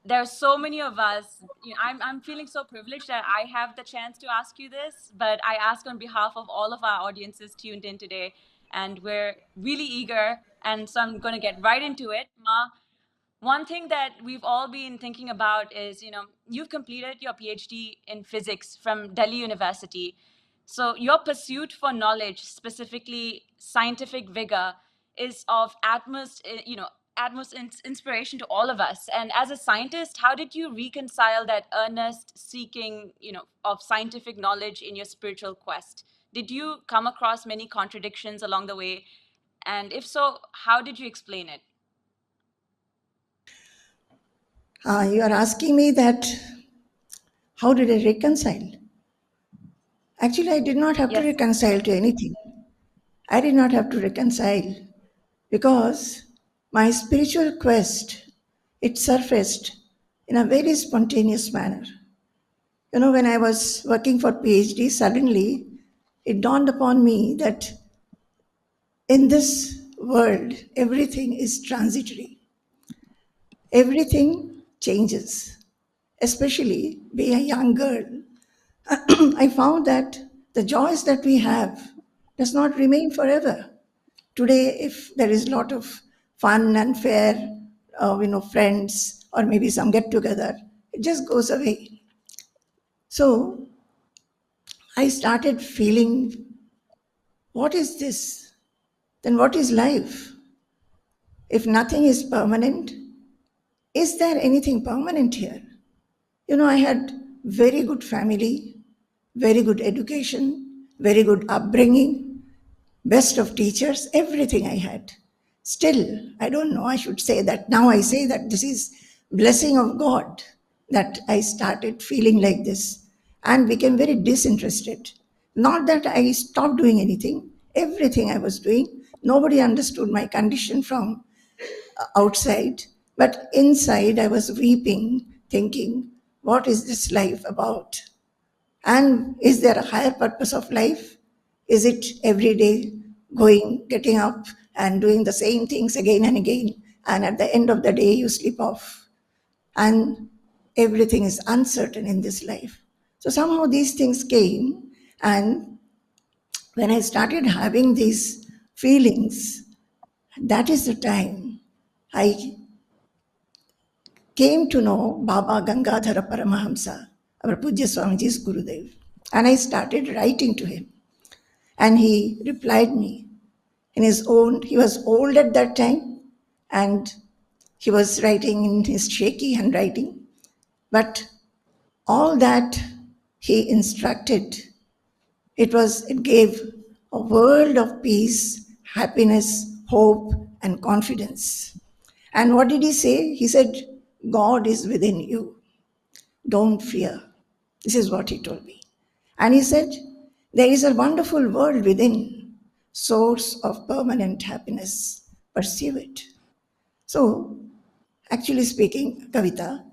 there are so many of us. I'm feeling so privileged that I have the chance to ask you this, but I ask on behalf of all of our audiences tuned in today, and we're really eager. And so I'm going to get right into it. Ma, one thing that we've all been thinking about is, you've completed your PhD in physics from Delhi University. So your pursuit for knowledge, specifically scientific vigor, is of utmost inspiration to all of us. And as a scientist, how did you reconcile that earnest seeking, of scientific knowledge in your spiritual quest? Did you come across many contradictions along the way? And if so, how did you explain it? You are asking me that how did I reconcile? Actually, I did not have to Yes. reconcile to anything. I did not have to reconcile because my spiritual quest, it surfaced in a very spontaneous manner. When I was working for PhD, suddenly it dawned upon me that in this world, everything is transitory. Everything changes. Especially being a young girl, I found that the joys that we have does not remain forever. Today, if there is a lot of fun and fair, friends or maybe some get together, it just goes away. So I started feeling, what is this? Then what is life? If nothing is permanent, is there anything permanent here? I had very good family, very good education, very good upbringing, best of teachers, everything I had. Still, I don't know, I should say that now I say that this is blessing of God that I started feeling like this and became very disinterested. Not that I stopped doing anything, everything I was doing. Nobody understood my condition from outside, but inside I was weeping, thinking, what is this life about? And is there a higher purpose of life? Is it every day going, getting up, and doing the same things again and again? And at the end of the day, you sleep off. And everything is uncertain in this life. So somehow these things came. And when I started having these feelings, that is the time I came to know Baba Gangadhara Paramahamsa, our Pujya Swamiji's Gurudev. And I started writing to him. And he replied me in his own, he was old at that time, and he was writing in his shaky handwriting. But all that he instructed, it gave a world of peace, happiness, hope, and confidence. And what did he say? He said, God is within you. Don't fear. This is what he told me. And he said, there is a wonderful world within, source of permanent happiness. Pursue it. So, actually speaking, Kavita,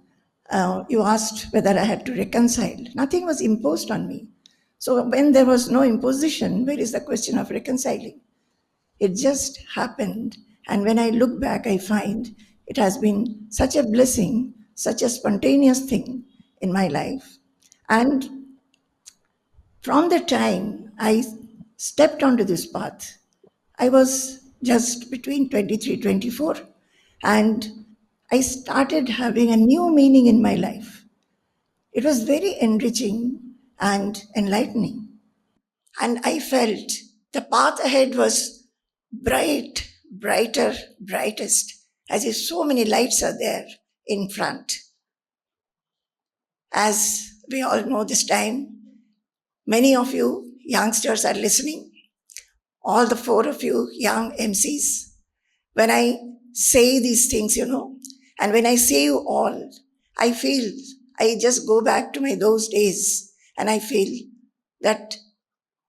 you asked whether I had to reconcile. Nothing was imposed on me. So when there was no imposition, where is the question of reconciling? It just happened. And when I look back, I find it has been such a blessing, such a spontaneous thing in my life. And from the time I stepped onto this path, I was just between 23, 24, and I started having a new meaning in my life. It was very enriching and enlightening. And I felt the path ahead was bright, brighter, brightest, as if so many lights are there in front. As we all know this time, many of you youngsters are listening, all the four of you young MCs. When I say these things, and when I say you all, I feel I just go back to those days, and I feel that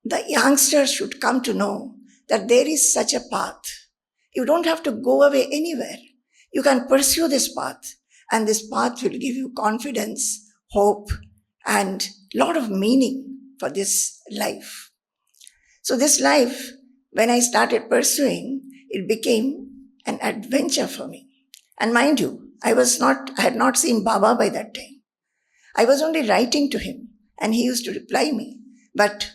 the youngsters should come to know that there is such a path. You don't have to go away anywhere. You can pursue this path, and this path will give you confidence, hope, and a lot of meaning for this life. So this life, when I started pursuing, it became an adventure for me. And mind you, I had not seen Baba by that time. I was only writing to him and he used to reply me. But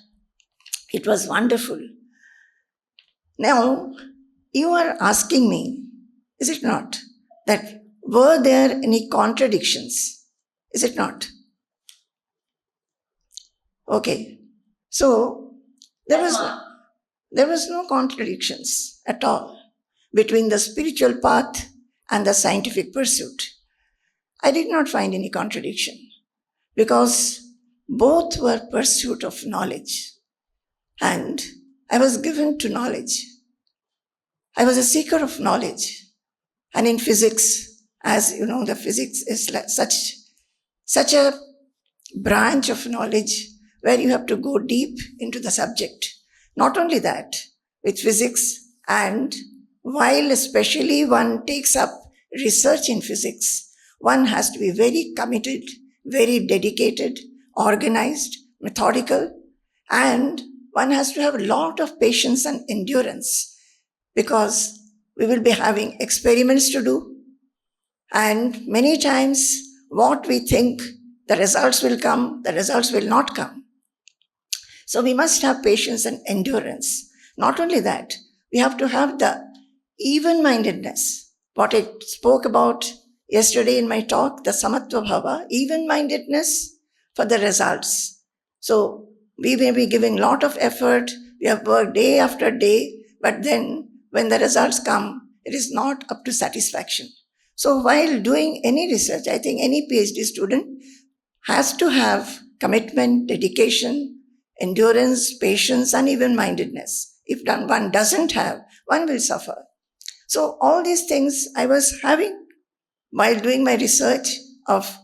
it was wonderful. Now, you are asking me, is it not, that were there any contradictions? Is it not? Okay. So, there was no contradictions at all between the spiritual path and the scientific pursuit. I did not find any contradiction because both were pursuit of knowledge. And I was given to knowledge. I was a seeker of knowledge. And in physics, as you know, the physics is such a branch of knowledge where you have to go deep into the subject. Not only that, with physics, and while especially one takes up research in physics, one has to be very committed, very dedicated, organized, methodical, and one has to have a lot of patience and endurance because we will be having experiments to do. And many times, what we think the results will come, the results will not come. So we must have patience and endurance. Not only that, we have to have the even-mindedness. What I spoke about yesterday in my talk, the samatva bhava, even-mindedness for the results. So we may be giving a lot of effort, we have worked day after day, but then when the results come, it is not up to satisfaction. So while doing any research, I think any PhD student has to have commitment, dedication, endurance, patience, and even-mindedness. If one doesn't have, one will suffer. So all these things I was having while doing my research of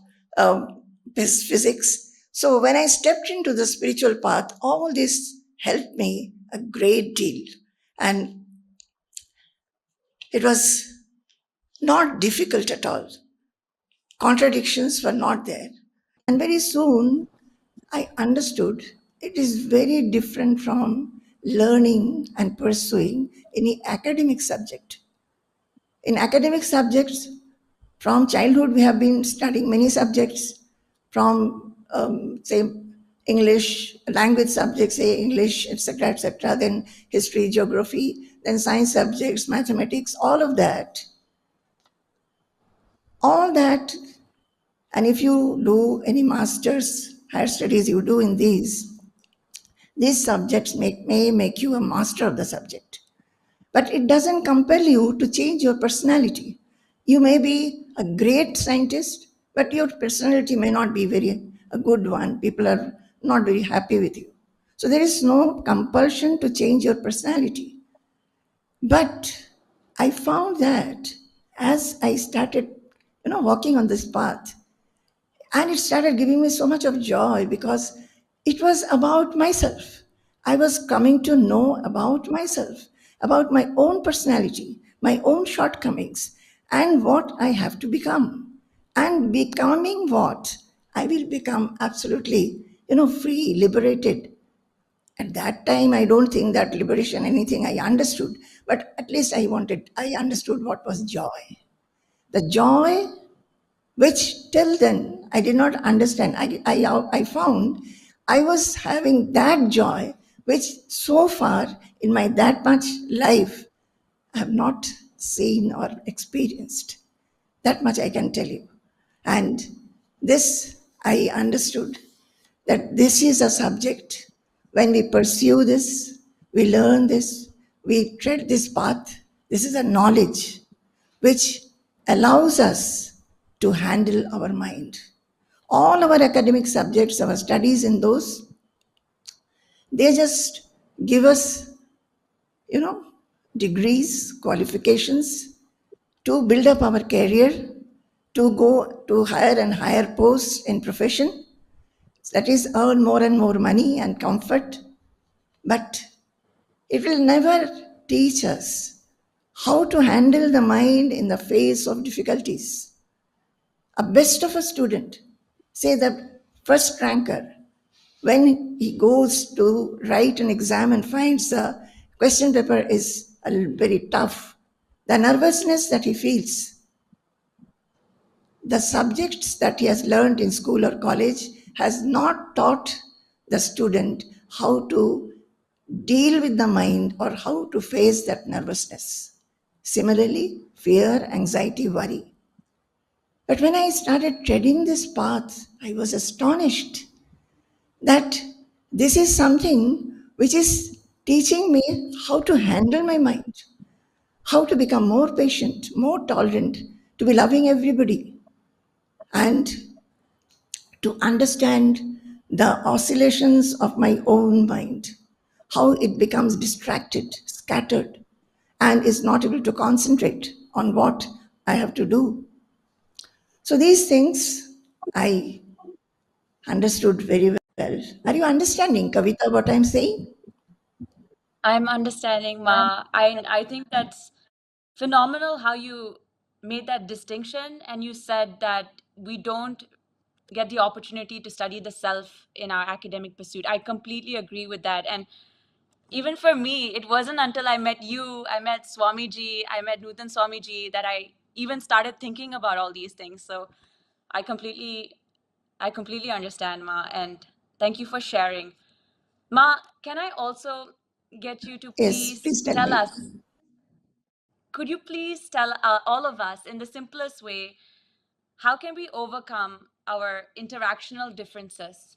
physics. So when I stepped into the spiritual path, all this helped me a great deal. And it was not difficult at all. Contradictions were not there. And very soon, I understood it is very different from learning and pursuing any academic subject. In academic subjects, from childhood, we have been studying many subjects from, say, English, language subjects, say English, etc., then history, geography, then science subjects, mathematics, all of that. All that, and if you do any master's, higher studies you do in these subjects may make you a master of the subject. But it doesn't compel you to change your personality. You may be a great scientist, but your personality may not be a good one. People are not very happy with you. So there is no compulsion to change your personality. But I found that as I started, walking on this path, and it started giving me so much of joy because it was about myself. I was coming to know about myself, about my own personality, my own shortcomings, and what I have to become. And becoming what? I will become absolutely, free, liberated. At that time, I don't think that liberation, anything I understood, but at least I understood what was joy. The joy which till then I did not understand. I found I was having that joy, which so far in my that much life I have not seen or experienced. That much I can tell you. And this I understood that this is a subject. When we pursue this, we learn this, we tread this path. This is a knowledge which allows us to handle our mind. All our academic subjects, our studies in those, they just give us, degrees, qualifications to build up our career, to go to higher and higher posts in profession, that is, earn more and more money and comfort. But it will never teach us how to handle the mind in the face of difficulties. A best of a student, say the first ranker, when he goes to write an exam and finds the question paper is very tough, the nervousness that he feels, the subjects that he has learned in school or college has not taught the student how to deal with the mind or how to face that nervousness. Similarly, fear, anxiety, worry. But when I started treading this path, I was astonished that this is something which is teaching me how to handle my mind, how to become more patient, more tolerant, to be loving everybody, and to understand the oscillations of my own mind, how it becomes distracted, scattered, and is not able to concentrate on what I have to do. So these things I understood very well. Are you understanding, Kavita, what I'm saying? I'm understanding, Ma. I think that's phenomenal how you made that distinction, and you said that we don't get the opportunity to study the self in our academic pursuit. I completely agree with that. And even for me, it wasn't until I met you, I met Swamiji, I met Nutan Swamiji, that I even started thinking about all these things. So I completely I completely understand, Ma, and thank you for sharing. Ma, can I also get you to Yes, please please tell tell me. us, could you please tell all of us in the simplest way, how can we overcome our interactional differences?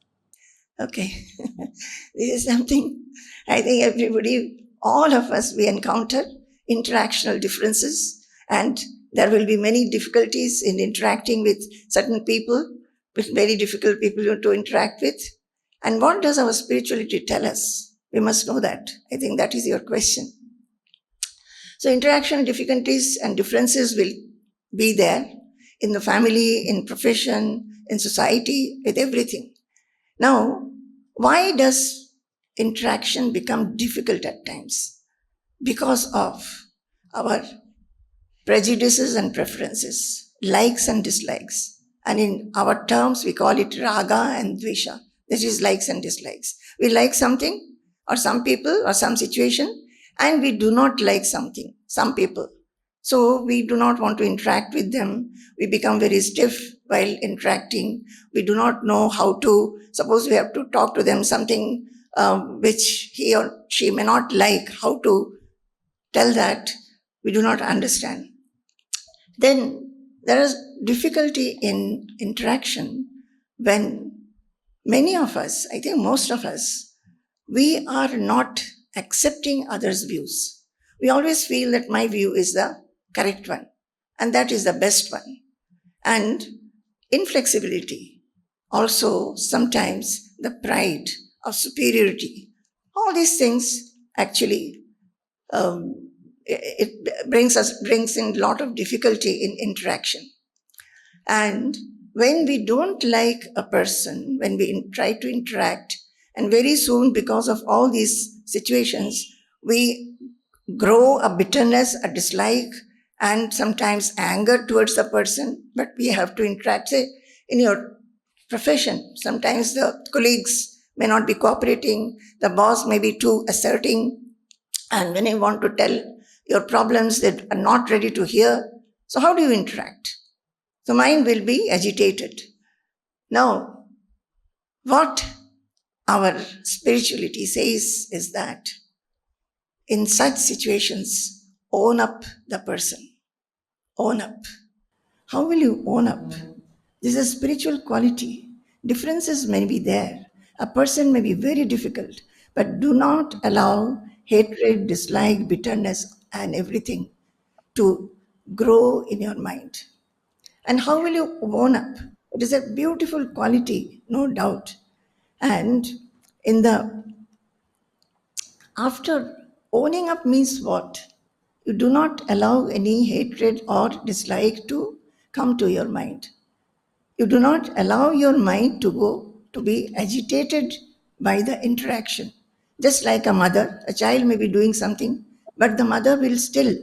Okay. This is something I think everybody, all of us, we encounter interactional differences, and there will be many difficulties in interacting with certain people, with very difficult people to interact with. And what does our spirituality tell us? We must know that. I think that is your question. So, interaction difficulties and differences will be there in the family, in profession, in society, with everything. Now, why does interaction become difficult at times? Because of our prejudices and preferences, likes and dislikes. And in our terms, we call it raga and dvesha. That is likes and dislikes. We like something or some people or some situation, and we do not like something, some people. So we do not want to interact with them. We become very stiff while interacting. We do not know how to, suppose we have to talk to them something which he or she may not like, how to tell that, we do not understand. Then there is difficulty in interaction when many of us, I think most of us, we are not accepting others' views. We always feel that my view is the correct one and that is the best one. And inflexibility, also sometimes the pride of superiority, all these things actually it brings in a lot of difficulty in interaction. And when we don't like a person, when we try to interact, and very soon, because of all these situations, we grow a bitterness, a dislike, and sometimes anger towards the person. But we have to interact. Say, in your profession, sometimes the colleagues may not be cooperating, the boss may be too asserting, and when you want to tell your problems, they are not ready to hear. So, how do you interact? The mind will be agitated. Now, what our spirituality says is that in such situations, own up the person. Own up. How will you own up? This is a spiritual quality. Differences may be there. A person may be very difficult, but do not allow hatred, dislike, bitterness, and everything to grow in your mind. And how will you own up? It is a beautiful quality, no doubt. And in the after owning up means what? You do not allow any hatred or dislike to come to your mind. You do not allow your mind to go to be agitated by the interaction. Just like a mother, a child may be doing something, but the mother will still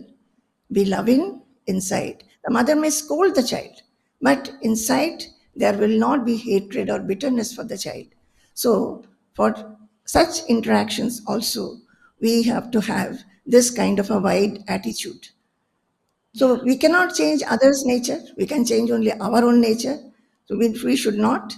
be loving inside. The mother may scold the child, but inside there will not be hatred or bitterness for the child. So, for such interactions also, we have to have this kind of a wide attitude. So we cannot change others' nature. We can change only our own nature. So we should not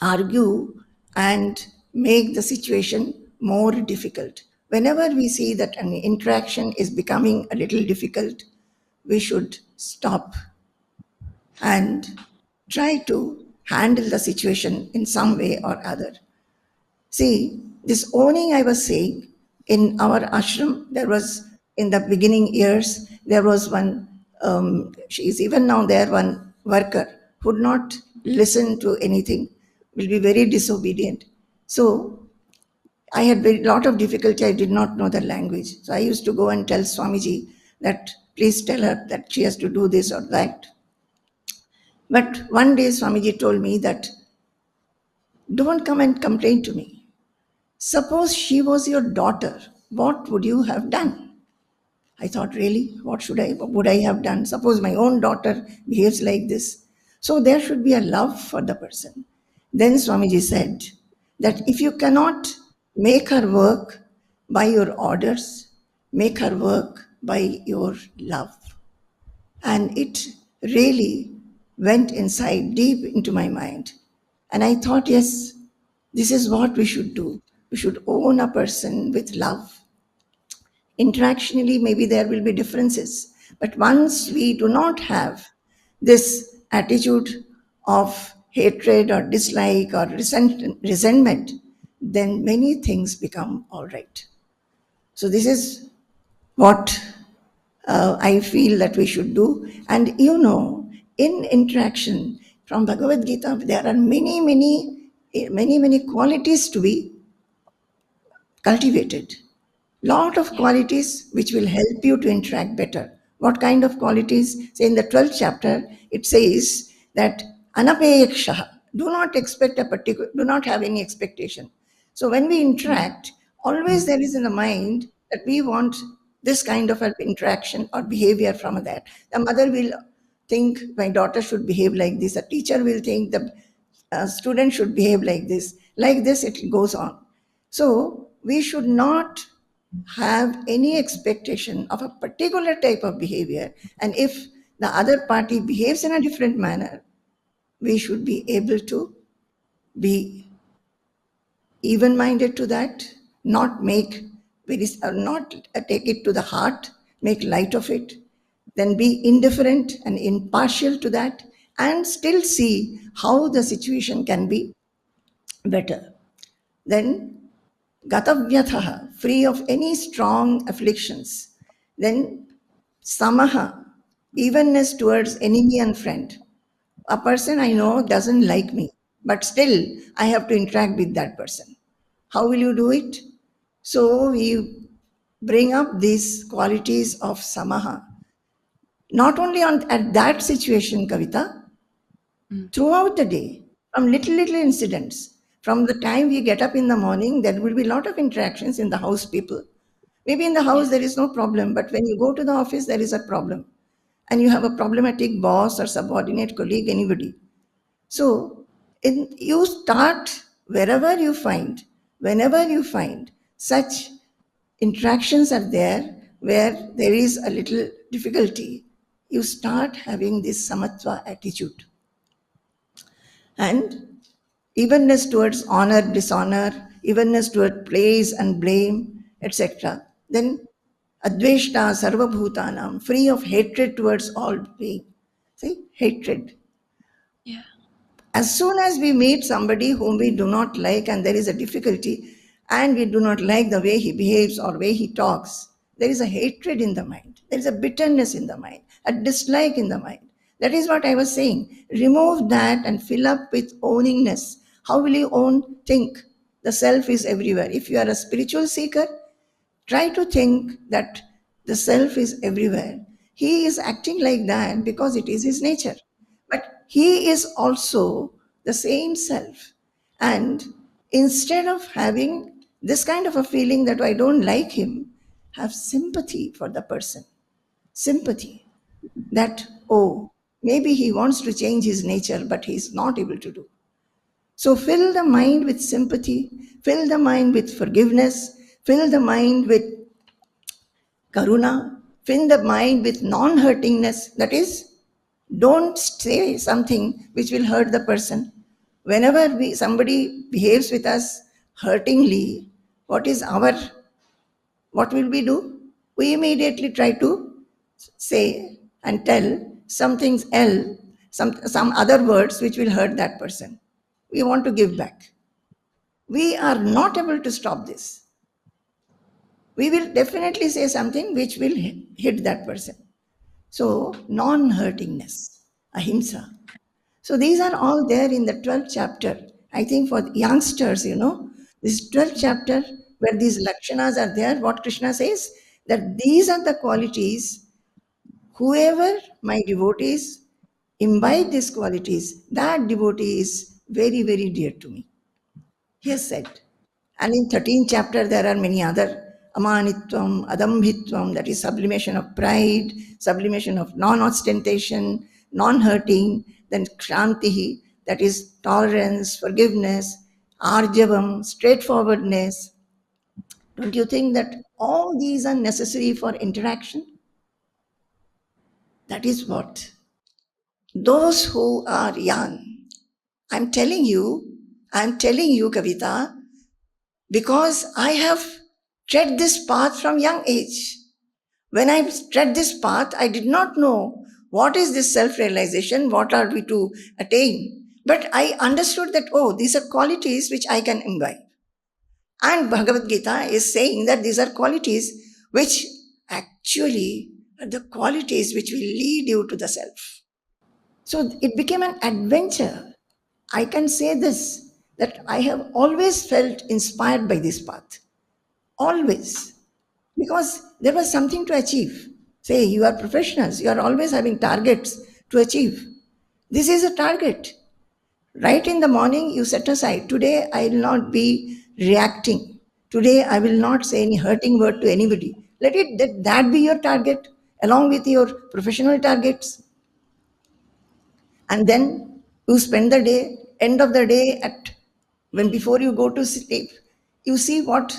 argue and make the situation more difficult. Whenever we see that an interaction is becoming a little difficult, we should stop and try to handle the situation in some way or other. See, this owning I was saying, in our ashram, there was, in the beginning years, there was one, she is even now there, one worker who would not listen to anything, will be very disobedient. So I had a lot of difficulty. I did not know the language. So I used to go and tell Swamiji that please tell her that she has to do this or that. But one day Swamiji told me that don't come and complain to me. Suppose she was your daughter, what would you have done? I thought, really, would I have done? Suppose my own daughter behaves like this. So there should be a love for the person. Then Swamiji said that if you cannot make her work by your orders, make her work by your love. And it really went inside, deep into my mind. And I thought, yes, this is what we should do. We should own a person with love. Interactionally, maybe there will be differences. But once we do not have this attitude of hatred or dislike or resentment, then many things become all right. So, this is what I feel that we should do. And you know, in interaction from Bhagavad Gita, there are many qualities to be cultivated. Lot of Yeah. qualities which will help you to interact better. What kind of qualities? Say in the 12th chapter, it says that anapeyaksha, do not expect a particular, do not have any expectation. So when we interact, always there is in the mind that we want this kind of an interaction or behavior from that. The mother will think my daughter should behave like this. A teacher will think the student should behave like this. Like this, it goes on. So we should not have any expectation of a particular type of behavior. And if the other party behaves in a different manner, we should be able to be even minded to that, not make not take it to the heart, make light of it, then be indifferent and impartial to that, and still see how the situation can be better. Then Gatavyatha, free of any strong afflictions. Then Samaha, evenness towards enemy and friend. A person I Yeah. know doesn't like me, but still I have to interact with that person. How will you do it? So we bring up these qualities of Samaha, not only on at that situation, Kavita, Mm. throughout the day, from little incidents. From the time we get up in the morning, there will be a lot of interactions in the house people. Maybe in the house Yeah. there is no problem, but when you go to the office, there is a problem. And you have a problematic boss or subordinate colleague, anybody. So you start wherever you find, whenever you find such interactions are there where there is a little difficulty, you start having this samatva attitude. And evenness towards honor, dishonor, evenness toward praise and blame, etc. Then adveshta sarvabhutanam, free of hatred towards all being. See, hatred. Yeah. As soon as we meet somebody whom we do not like and there is a difficulty and we do not like the way he behaves or way he talks, there is a hatred in the mind. There is a bitterness in the mind, a dislike in the mind. That is what I was saying. Remove that and fill up with owningness. How will you own? Think. The self is everywhere. If you are a spiritual seeker, try to think that the self is everywhere. He is acting like that because it is his nature. But he is also the same self. And instead of having this kind of a feeling that I don't like him, have sympathy for the person. Sympathy that, oh, maybe he wants to change his nature, but he's not able to do. So fill the mind with sympathy, fill the mind with forgiveness, fill the mind with karuna, fill the mind with non-hurtingness. That is, don't say something which will hurt the person. Whenever somebody behaves with us hurtingly, what will we do? We immediately try to say and tell something else, some other words which will hurt that person. We want to give back. We are not able to stop this. We will definitely say something which will hit that person. So, non hurtingness, ahimsa. So, these are all there in the 12th chapter. I think for youngsters, this 12th chapter where these lakshanas are there, what Krishna says, that these are the qualities, whoever my devotees imbibe these qualities, that devotee is very, very dear to me. He has said. And in 13th chapter, there are many other amanitvam, adambhitvam, that is sublimation of pride, sublimation of non-ostentation, non-hurting, then kshantihi, that is tolerance, forgiveness, arjavam, straightforwardness. Don't you think that all these are necessary for interaction? That is what. Those who are young, I'm telling you, Kavita, because I have tread this path from young age. When I tread this path, I did not know what is this self-realization, what are we to attain. But I understood that, oh, these are qualities which I can imbibe. And Bhagavad Gita is saying that these are qualities which actually are the qualities which will lead you to the self. So it became an adventure. I can say this, that I have always felt inspired by this path. Always. Because there was something to achieve. Say, you are professionals, you are always having targets to achieve. This is a target. Right in the morning, you set aside, today I will not be reacting. Today I will not say any hurting word to anybody. Let that be your target, along with your professional targets. And then you spend the day, end of the day, at when before you go to sleep, you see what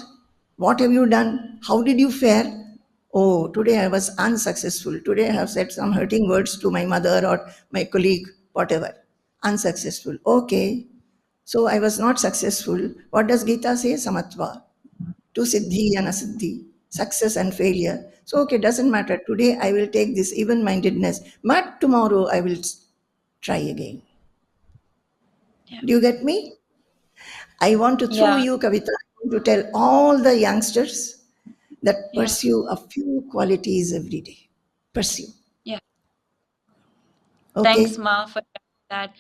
have you done, how did you fare. Oh, today I was unsuccessful, today I have said some hurting words to my mother or my colleague, whatever. Unsuccessful, okay. So I was not successful. What does Gita say? Samatva, to siddhi and asiddhi, success and failure. So okay, doesn't matter, today I will take this even mindedness, but tomorrow I will try again. Yeah. Do you get me? I want to, through Yeah. you, Kavita, to tell all the youngsters that Yeah. pursue a few qualities every day. Pursue. Yeah. Thanks, Okay? Ma, for that.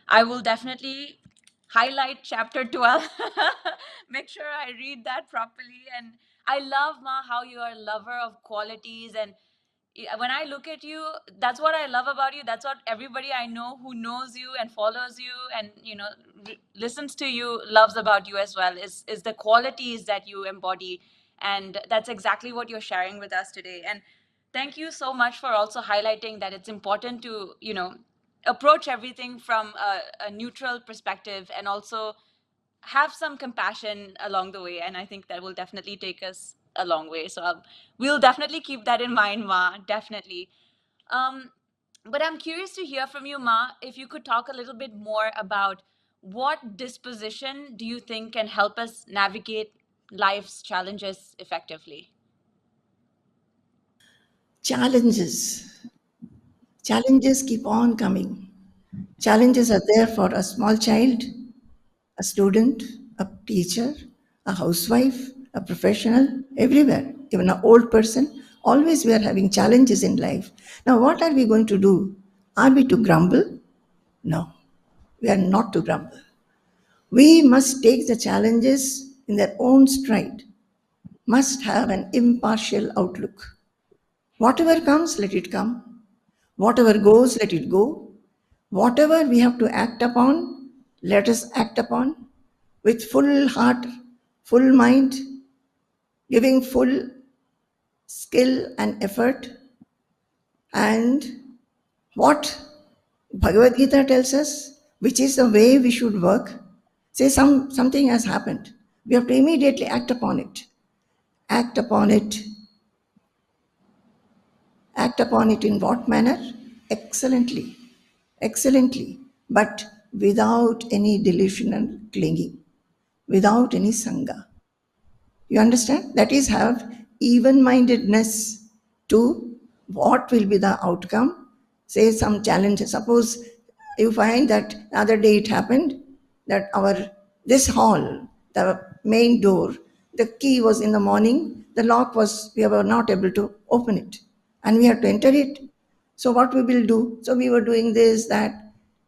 I will definitely highlight chapter 12. Make sure I read that properly. And I love, Ma, how you are a lover of qualities. And when I look at you, that's what I love about you. That's what everybody I know who knows you and follows you and, listens to you loves about you as well, is the qualities that you embody. And that's exactly what you're sharing with us today. And thank you so much for also highlighting that it's important to, approach everything from a neutral perspective and also have some compassion along the way. And I think that will definitely take us a long way. So we'll definitely keep that in mind, Ma, definitely. Um, but I'm curious to hear from you, Ma, if you could talk a little bit more about what disposition do you think can help us navigate life's challenges effectively? Challenges. Challenges keep on coming. Challenges are there for a small child, a student, a teacher, a housewife, a professional, everywhere, even an old person. Always we are having challenges in life. Now, what are we going to do? Are we to grumble? No, we are not to grumble. We must take the challenges in their own stride, must have an impartial outlook. Whatever comes, let it come. Whatever goes, let it go. Whatever we have to act upon, let us act upon with full heart, full mind, giving full skill and effort. And what Bhagavad Gita tells us, which is the way we should work. Say something has happened. We have to immediately act upon it. Act upon it act upon it in what manner? Excellently, excellently, but without any delusional clinging, without any sangha. You understand? That is, have even mindedness to what will be the outcome. Say some challenge. Suppose you find that the other day it happened that this hall, the main door, the key was in the morning, the lock was, we were not able to open it. And we had to enter it. So what we will do? So we were doing this, that.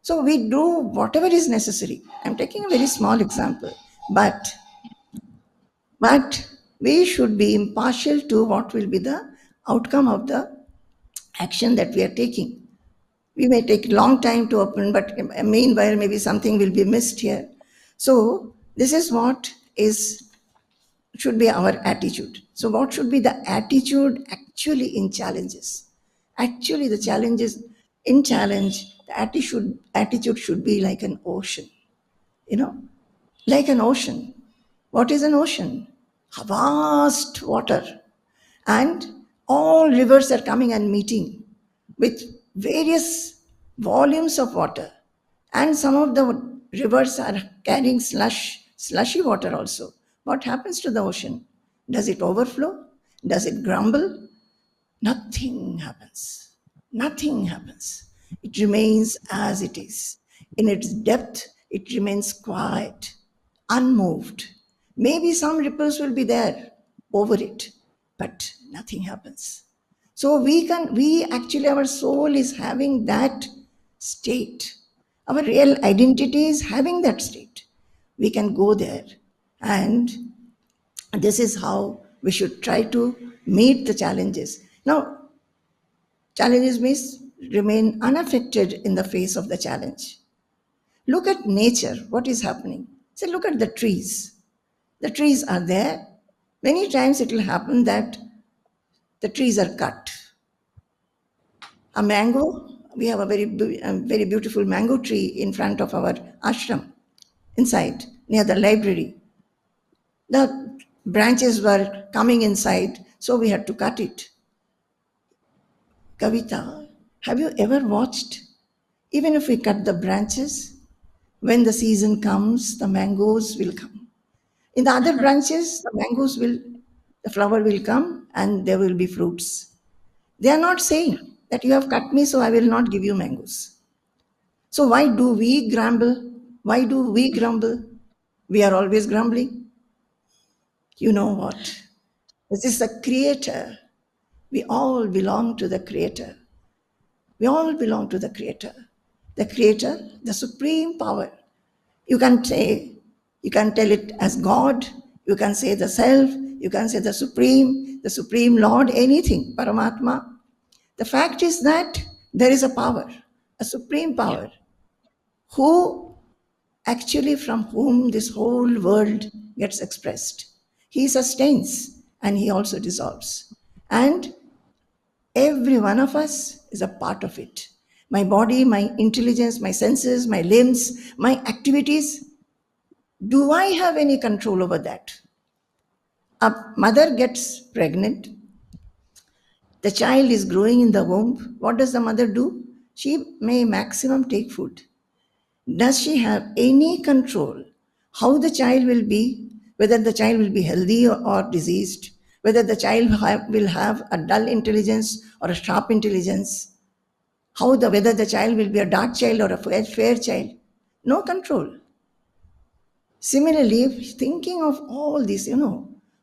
So we do whatever is necessary. I'm taking a very small example. But we should be impartial to what will be the outcome of the action that we are taking. We may take long time to open, but meanwhile, maybe something will be missed here. So this is what is should be our attitude. So what should be the attitude actually in challenges? Actually, the challenges in challenge, the attitude should be like an ocean. You know, like an ocean. What is an ocean? Vast water. And all rivers are coming and meeting with various volumes of water. And some of the rivers are carrying slushy water also. What happens to the ocean? Does it overflow? Does it grumble? Nothing happens. Nothing happens. It remains as it is. In its depth, it remains quiet, unmoved. Maybe some ripples will be there over it, but nothing happens. So we actually, our soul is having that state. Our real identity is having that state. We can go there, and this is how we should try to meet the challenges. Now, challenges means remain unaffected in the face of the challenge. Look at nature, what is happening. Say, look at the trees. The trees are there. Many times it will happen that the trees are cut. A mango, we have a very beautiful mango tree in front of our ashram, inside, near the library. The branches were coming inside, so we had to cut it. Kavita, have you ever watched? Even if we cut the branches, when the season comes, the mangoes will come. In the other branches, the flower will come and there will be fruits. They are not saying that you have cut me, so I will not give you mangoes. So why do we grumble? Why do we grumble? We are always grumbling. You know what? This is the Creator. We all belong to the Creator. We all belong to the Creator. The Creator, the supreme power. You can say, you can tell it as God, you can say the self, you can say the Supreme Lord, anything, Paramatma. The fact is that there is a power, a supreme Yeah. power, who actually from whom this whole world gets expressed. He sustains and he also dissolves. And every one of us is a part of it. My body, my intelligence, my senses, my limbs, my activities, do I have any control over that? A mother gets pregnant, the child is growing in the womb. What does the mother do? She may maximum take food. Does she have any control how the child will be, whether the child will be healthy or diseased, whether the child will have a dull intelligence or a sharp intelligence, whether the child will be a dark child or a fair child? No control. Similarly, thinking of all this,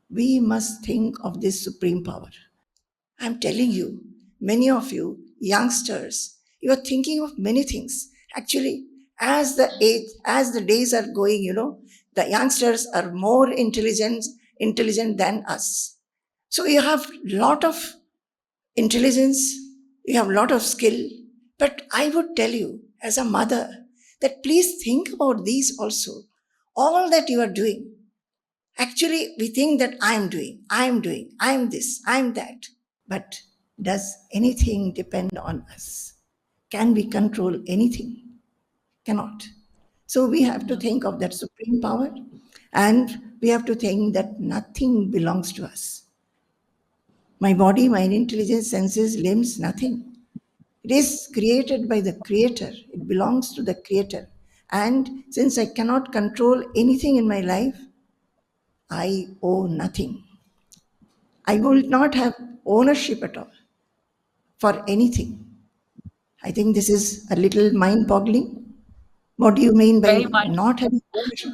we must think of this supreme power. I'm telling you, many of you, youngsters, you are thinking of many things. Actually, as the days are going, the youngsters are more intelligent than us. So you have lot of intelligence, you have lot of skill. But I would tell you, as a mother, that please think about these also. All that you are doing. Actually, we think that I'm doing, I'm this, I'm that. But does anything depend on us? Can we control anything? Cannot. So we have to No. think of that supreme power, and we have to think that nothing belongs to us. My body, my intelligence, senses, limbs, nothing. It is created by the Creator. It belongs to the Creator. And since I cannot control anything in my life, I owe nothing. I will not have ownership at all for anything. I think this is a little mind boggling. What do you mean Very by much. not having ownership?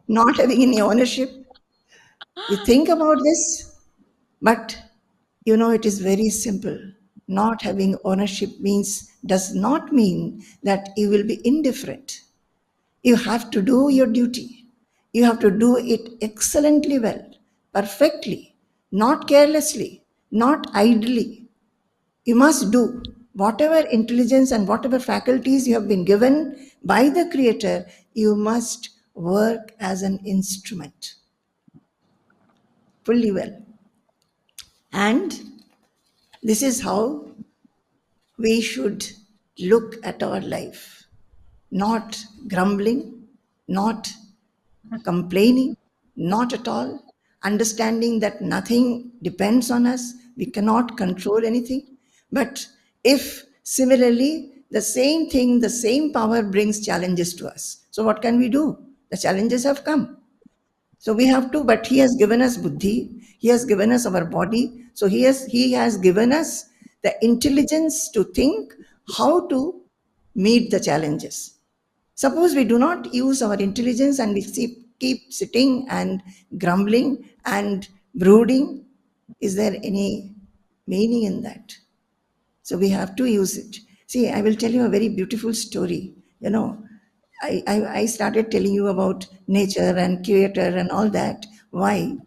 Not having any ownership? You think about this, but it is very simple. Not having ownership does not mean that you will be indifferent. You have to do your duty. You have to do it excellently well, perfectly, not carelessly, not idly. You must do whatever intelligence and whatever faculties you have been given by the Creator, you must work as an instrument fully well. And this is how we should look at our life, not grumbling, not complaining, not at all, understanding that nothing depends on us, we cannot control anything. But if similarly, the same thing, the same power brings challenges to us, so what can we do? The challenges have come. So we have to, but he has given us buddhi, he has given us our body, so he has given us the intelligence to think how to meet the challenges. Suppose we do not use our intelligence and we keep sitting and grumbling and brooding, is there any meaning in that? So we have to use it. See, I will tell you a very beautiful story. I started telling you about nature and creator and all that. Why?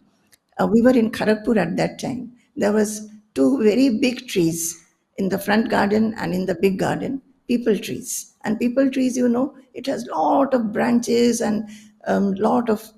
We were in Kharagpur at that time. There was two very big trees in the front garden and in the big garden, people trees. And people trees, it has lot of branches and lot of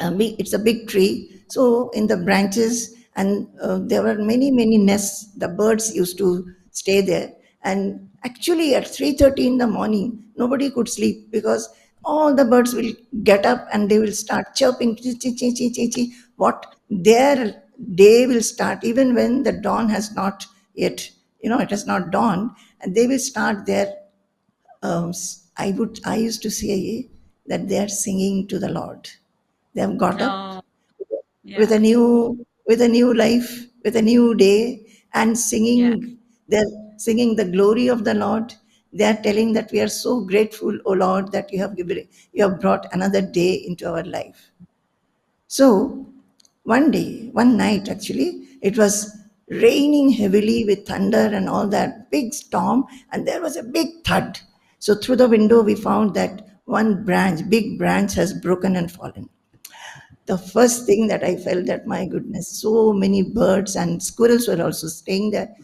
it's a big tree. So in the branches, and there were many many nests. The birds used to stay there, and actually at 3:30 in the morning, nobody could sleep because all the birds will get up and they will start chirping, chee, chee, chee, chee, chee, chee. What their day will start even when the dawn has not yet, it has not dawned, and they will start their I used to say that they are singing to the Lord. They have got up No. with Yeah. a new life, with a new day, and Yeah. singing. They're singing the glory of the Lord. They are telling that we are so grateful, O Lord, that you have brought another day into our life. So one night actually, it was raining heavily with thunder and all that big storm, and there was a big thud. So through the window, we found that one branch, big branch, has broken and fallen. The first thing that I felt that my goodness, so many birds and squirrels were also staying there.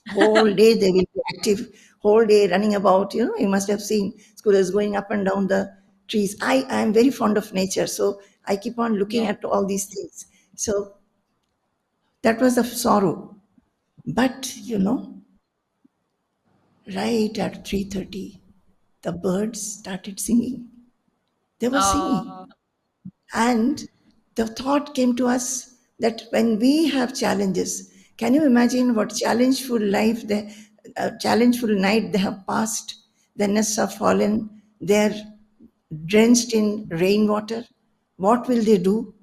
Whole day they will be active, whole day running about. You must have seen squirrels going up and down the trees. I am very fond of nature, so I keep on looking Yeah. at all these things. So that was the sorrow. But right at 3:30, the birds started singing. They were singing. Oh, And the thought came to us that when we have challenges, can you imagine what challengeful night they have passed? The nests are fallen, they're drenched in rainwater. What will they do?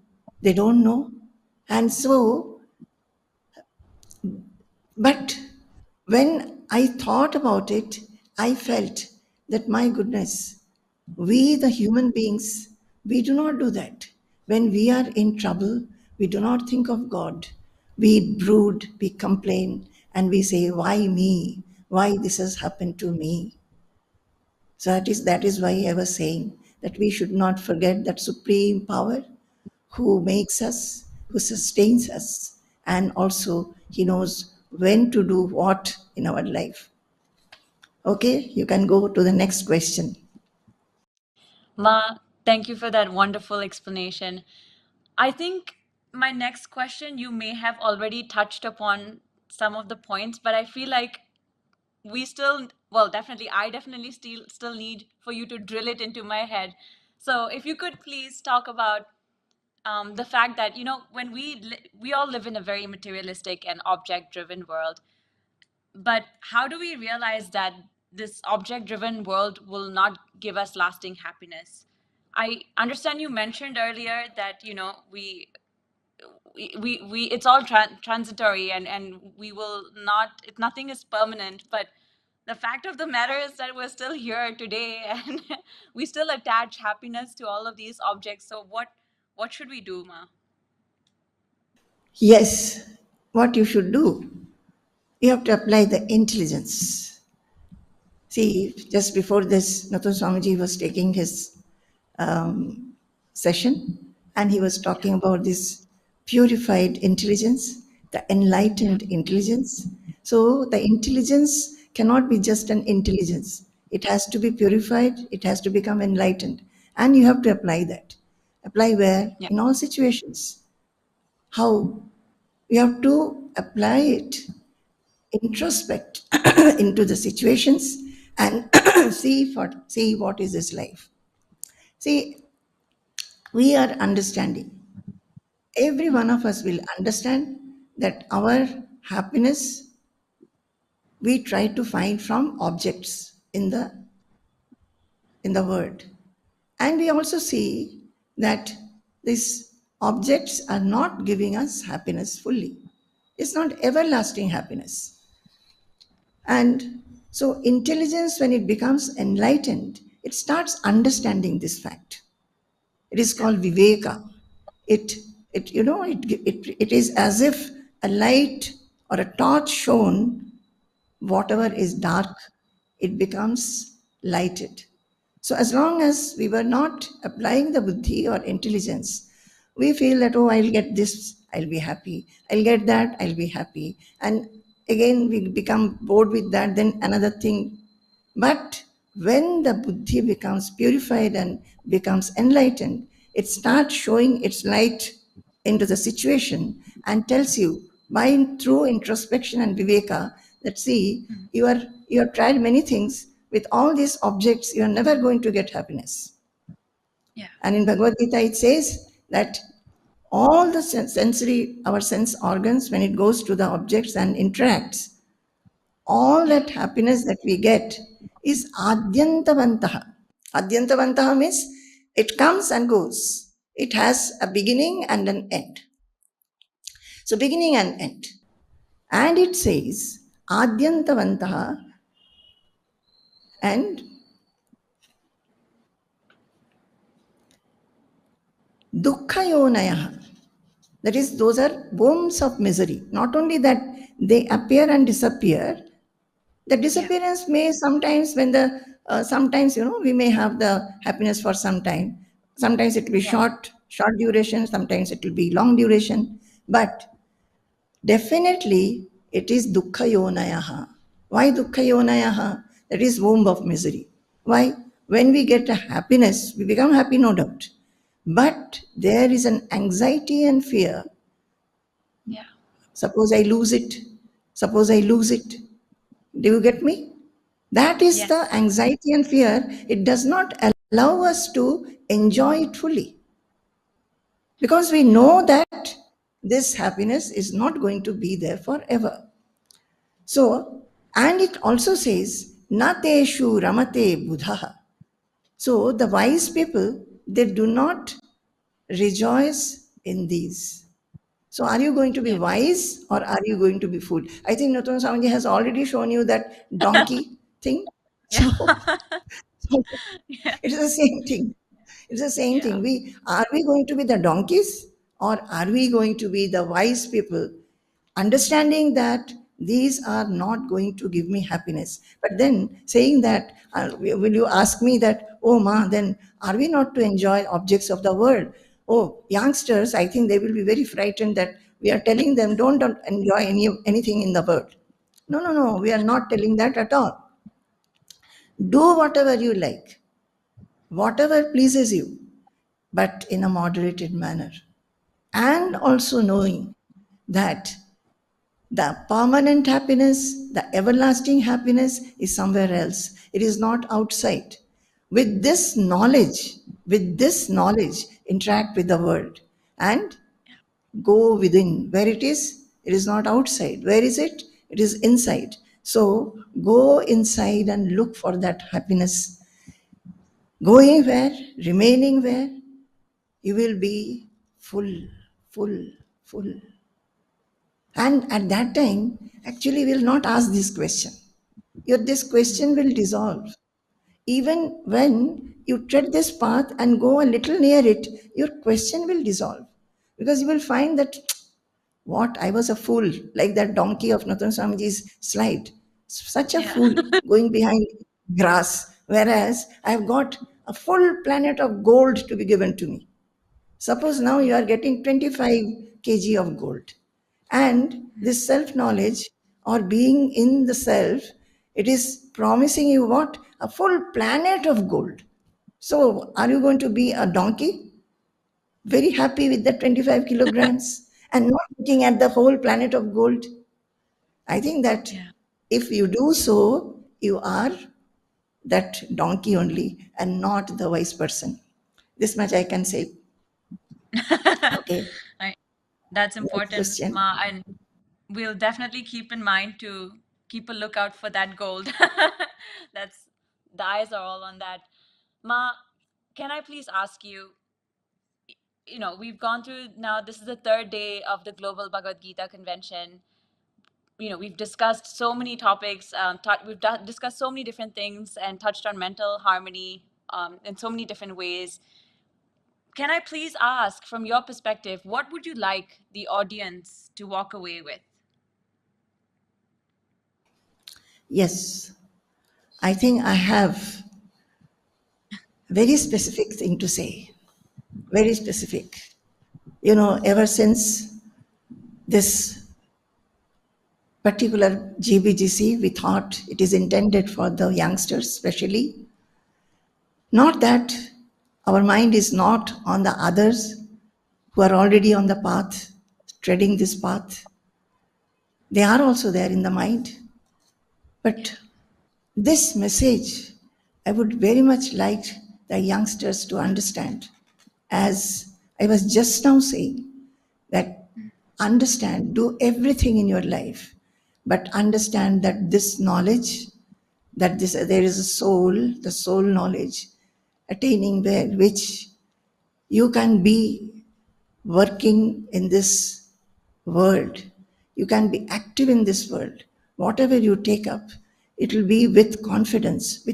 They don't know. And so, but when I thought about it, I felt that my goodness, we, the human beings, we do not do that. When we are in trouble, we do not think of God. We brood, we complain, and we say, why me? Why this has happened to me? So that is why I was saying that we should not forget that supreme power who makes us, who sustains us, and also he knows when to do what in our life. Okay, you can go to the next question. Ma, thank you for that wonderful explanation. I think my next question, you may have already touched upon some of the points, but I feel like we still, well, definitely, I definitely still need for you to drill it into my head. So if you could please talk about the fact that, you know, when we all live in a very materialistic and object driven world, but how do we realize that this object driven world will not give us lasting happiness? I understand you mentioned earlier that, you know, we it's all transitory, and we will not, nothing is permanent. But the fact of the matter is that we're still here today, and we still attach happiness to all of these objects. So what should we do, Ma? Yes, what you should do, you have to apply the intelligence. See, just before this, Nathan Swamiji was taking his session, and he was Yeah. talking about this purified intelligence, the Yeah. enlightened intelligence. So the intelligence cannot be just an intelligence. It has to be purified, it has to become enlightened. And you have to apply that. Apply where? Yeah. In all situations. How? You have to apply it, introspect into the situations, and see what is this life. See, we are understanding. Every one of us will understand that our happiness we try to find from objects in the world. And we also see that these objects are not giving us happiness fully. It's not everlasting happiness. And so intelligence, when it becomes enlightened, it starts understanding this fact. It is Yeah. called viveka. It is as if a light or a torch shown, whatever is dark, it becomes lighted. So as long as we were not applying the buddhi or intelligence, we feel that, oh, I'll get this, I'll be happy. I'll get that, I'll be happy. And again, we become bored with that, then another thing. But when the buddhi becomes purified and becomes enlightened, it starts showing its light into the situation and tells you by through introspection and viveka that see, you have tried many things with all these objects, you are never going to get happiness. Yeah. And in Bhagavad Gita it says that all the our sense organs, when it goes to the objects and interacts, all Yeah. that happiness that we get is adyantavantaha. Adyantavantaha means it comes and goes. It has a beginning and an end. So beginning and end. And it says adyantavantaha and dukkhayonayaha. That is, those are wombs of misery. Not only that they appear and disappear, the Yeah. disappearance may sometimes when the sometimes we may have the happiness for some time. Sometimes it will be Yeah. short duration. Sometimes it will be long duration. But definitely it is dukkha yonayaha. Why dukkha yonayaha? That is womb of misery. Why? When we get a happiness, we become happy, no doubt. But there is an anxiety and fear. Yeah. Suppose I lose it. Suppose I lose it. Do you get me? That is Yes. the anxiety and fear. It does not allow us to enjoy it fully because we know that this happiness is not going to be there forever. So, and it also says, Nateshu ramate buddha. So, the wise people, they do not rejoice in these. So, are you going to be Yeah. wise or are you going to be fool? I think Nathan Samaji has already shown you that donkey thing. Yeah. So, so Yeah. it's the same thing. It's the same Yeah. thing. We going to be the donkeys or are we going to be the wise people, understanding that these are not going to give me happiness. But then saying that, will you ask me that, oh ma, then are we not to enjoy objects of the world? Oh, youngsters, I think they will be very frightened that we are telling them don't enjoy anything in the world. No, no, no, we are not telling that at all. Do whatever you like, whatever pleases you, but in a moderated manner. And also knowing that the permanent happiness, the everlasting happiness is somewhere else. It is not outside. With this knowledge, interact with the world. and go within. Where it is not outside. Where is it? It is inside. So go inside and look for that happiness. Going where, remaining where, you will be full, full, full. And at that time, actually, will not ask this question. This question will dissolve. Even when you tread this path and go a little near it, your question will dissolve. Because you will find that, what, I was a fool, like that donkey of Nathan Swamiji's slide. Such a Yeah. fool going behind grass, whereas I have got a full planet of gold to be given to me. Suppose now you are getting 25 kg of gold. And this self knowledge or being in the self, it is promising you what? A full planet of gold. So, are you going to be a donkey? Very happy with the 25 kilograms and not looking at the whole planet of gold? I think that Yeah. if you do so, you are that donkey only and not the wise person. This much I can say. Okay. I, that's Next important, question. Ma, and we'll definitely keep in mind to keep a lookout for that gold. That's the eyes are all on that. Ma, can I please ask you, we've gone through now, this is the third day of the Global Bhagavad Gita Convention. We've discussed so many topics, discussed so many different things and touched on mental harmony in so many different ways. Can I please ask, from your perspective, what would you like the audience to walk away with? Yes, I think I have a very specific thing to say. Very specific. Ever since this particular GBGC, we thought it is intended for the youngsters, especially. Not that our mind is not on the others who are already on the path, treading this path. They are also there in the mind. Yeah. But this message, I would very much like the youngsters to understand. As I was just now saying, that understand, do everything in your life, but understand that this knowledge, that there is a soul, the soul knowledge, attaining where which you can be working in this world. You can be active in this world. Whatever you take up, it will be with confidence,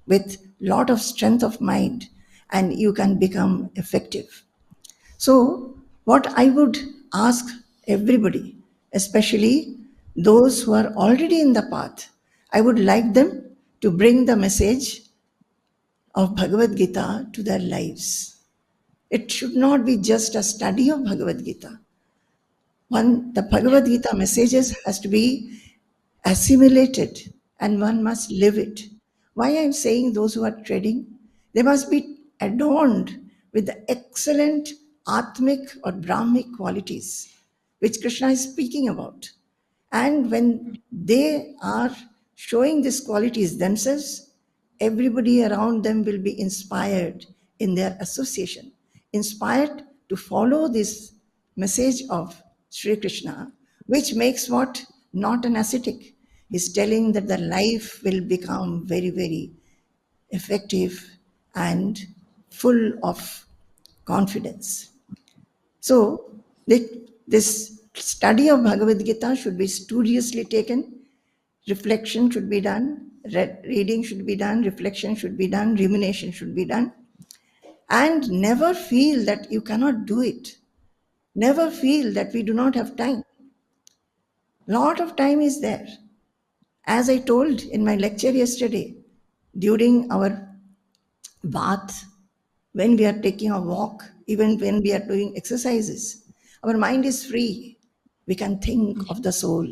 with lot of strength of mind, and you can become effective. So, what I would ask everybody, especially those who are already in the path, I would like them to bring the message of Bhagavad Gita to their lives. It should not be just a study of Bhagavad Gita. The Yeah. Bhagavad Gita messages has to be assimilated and one must live it. Why I'm saying those who are treading, they must be adorned with the excellent Atmic or Brahmic qualities which Krishna is speaking about. And when they are showing these qualities themselves, everybody around them will be inspired in their association, inspired to follow this message of Sri Krishna, which makes what? Not an ascetic. He's telling that the life will become very, very effective and full of confidence. So, this study of Bhagavad Gita should be studiously taken, reflection should be done, reading should be done, reflection should be done, rumination should be done, and never feel that you cannot do it. Never feel that we do not have time. Lot of time is there. As I told in my lecture yesterday, during our bath, when we are taking a walk, even when we are doing exercises, our mind is free. We can think of the soul,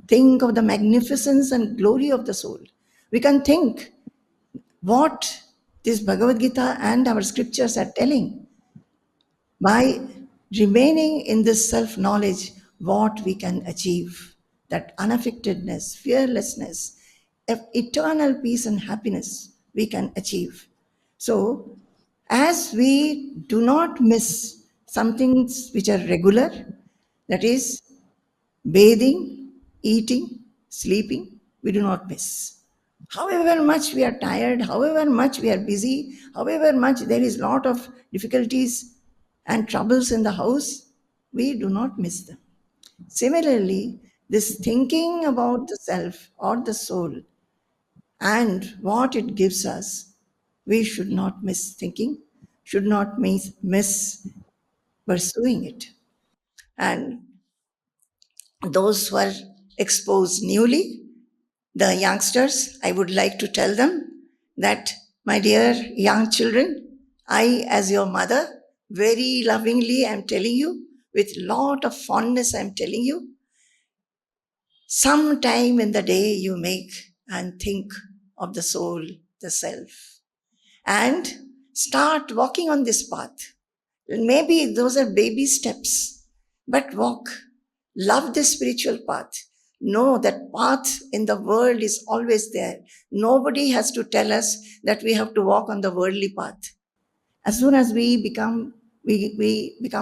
think of the magnificence and glory of the soul. We can think what this Bhagavad Gita and our scriptures are telling. By remaining in this self knowledge, what we can achieve, that unaffectedness, fearlessness, eternal peace and happiness we can achieve. So, as we do not miss some things which are regular, that is bathing, eating, sleeping, we do not miss. However much we are tired, however much we are busy, however much there is lot of difficulties and troubles in the house, we do not miss them. Similarly, this thinking about the self or the soul and what it gives us, we should not miss thinking, should not miss pursuing it. And those who are exposed newly, the youngsters, I would like to tell them that, my dear young children, I, as your mother, very lovingly am telling you, with lot of fondness, I'm telling you, some time in the day you make and think of the soul, the self, and start walking on this path. Maybe those are baby steps, but walk. Love the spiritual path. Know that path in the world is always there. Nobody has to tell us that we have to walk on the worldly path. As soon as we become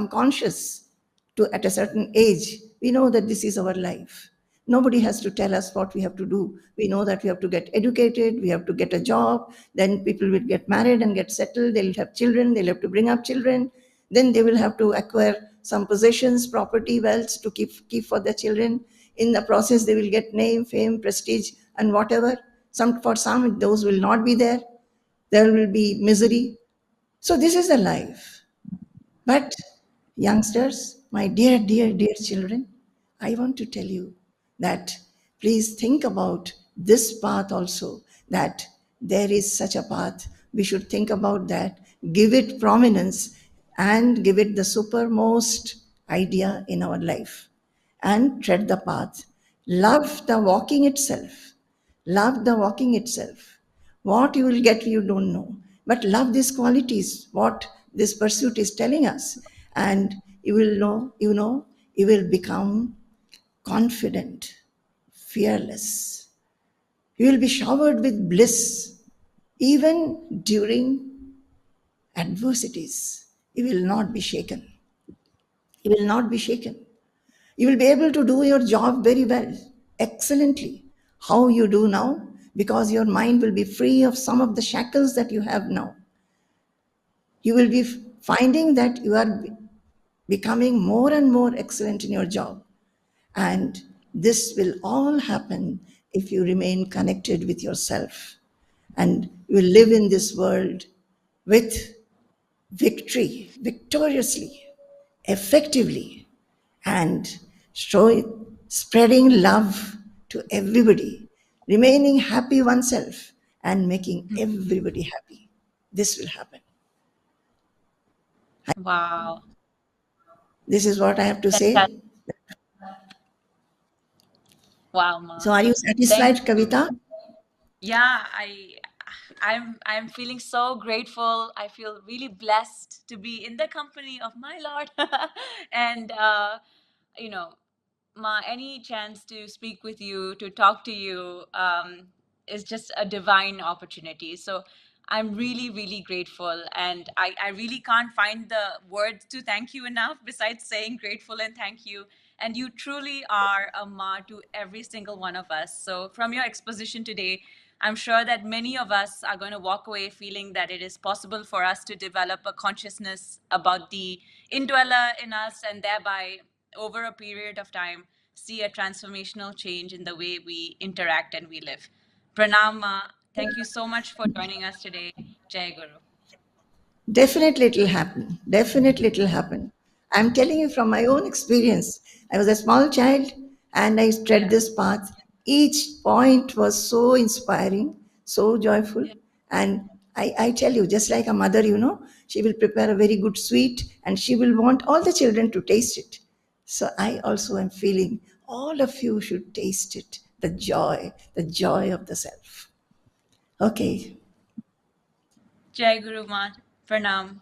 conscious to at a certain age, we know that this is our life. Nobody has to tell us what we have to do. We know that we have to get educated, we have to get a job, then people will get married and get settled, they'll have children, they'll have to bring up children, then they will have to acquire some possessions, property, wealth to keep for their children. In the process, they will get name, fame, prestige, and whatever. For some, those will not be there. There will be misery. So this is the life. But youngsters, my dear, dear, dear children, I want to tell you that please think about this path also, that there is such a path. We should think about that, give it prominence, and give it the supermost idea in our life, and tread the path. Love the walking itself. Love the walking itself. What you will get, you don't know. But love these qualities, what this pursuit is telling us. And you will become confident, fearless. You will be showered with bliss, even during adversities. You will not be shaken. You will not be shaken. You will be able to do your job very well, excellently. How you do now, because your mind will be free of some of the shackles that you have now. You will be finding that you are becoming more and more excellent in your job. And this will all happen if you remain connected with yourself. And you will live in this world with victoriously, effectively, and spreading love to everybody, remaining happy oneself, and making everybody happy. This will happen. Wow. This is what I have to Fantastic. say. Wow, Ma. So, are you Thank satisfied, you. Kavita? Yeah, I'm feeling so grateful. I feel really blessed to be in the company of my Lord. And you know, Ma, any chance to speak with you, to talk to you, is just a divine opportunity. So I'm really, really grateful. And I really can't find the words to thank you enough besides saying grateful and thank you. And you truly are a Ma to every single one of us. So from your exposition today, I'm sure that many of us are going to walk away feeling that it is possible for us to develop a consciousness about the indweller in us, and thereby, over a period of time, see a transformational change in the way we interact and we live. Pranam, Ma. Thank you so much for joining us today. Jai Guru. Definitely it will happen. Definitely it will happen. I'm telling you from my own experience. I was a small child and I tread Yeah. this path. Each point was so inspiring, so joyful. Yeah. And I tell you, just like a mother, she will prepare a very good sweet and she will want all the children to taste it. So I also am feeling all of you should taste it, the joy of the self. Okay. Jai Guru, Ma. Pranam.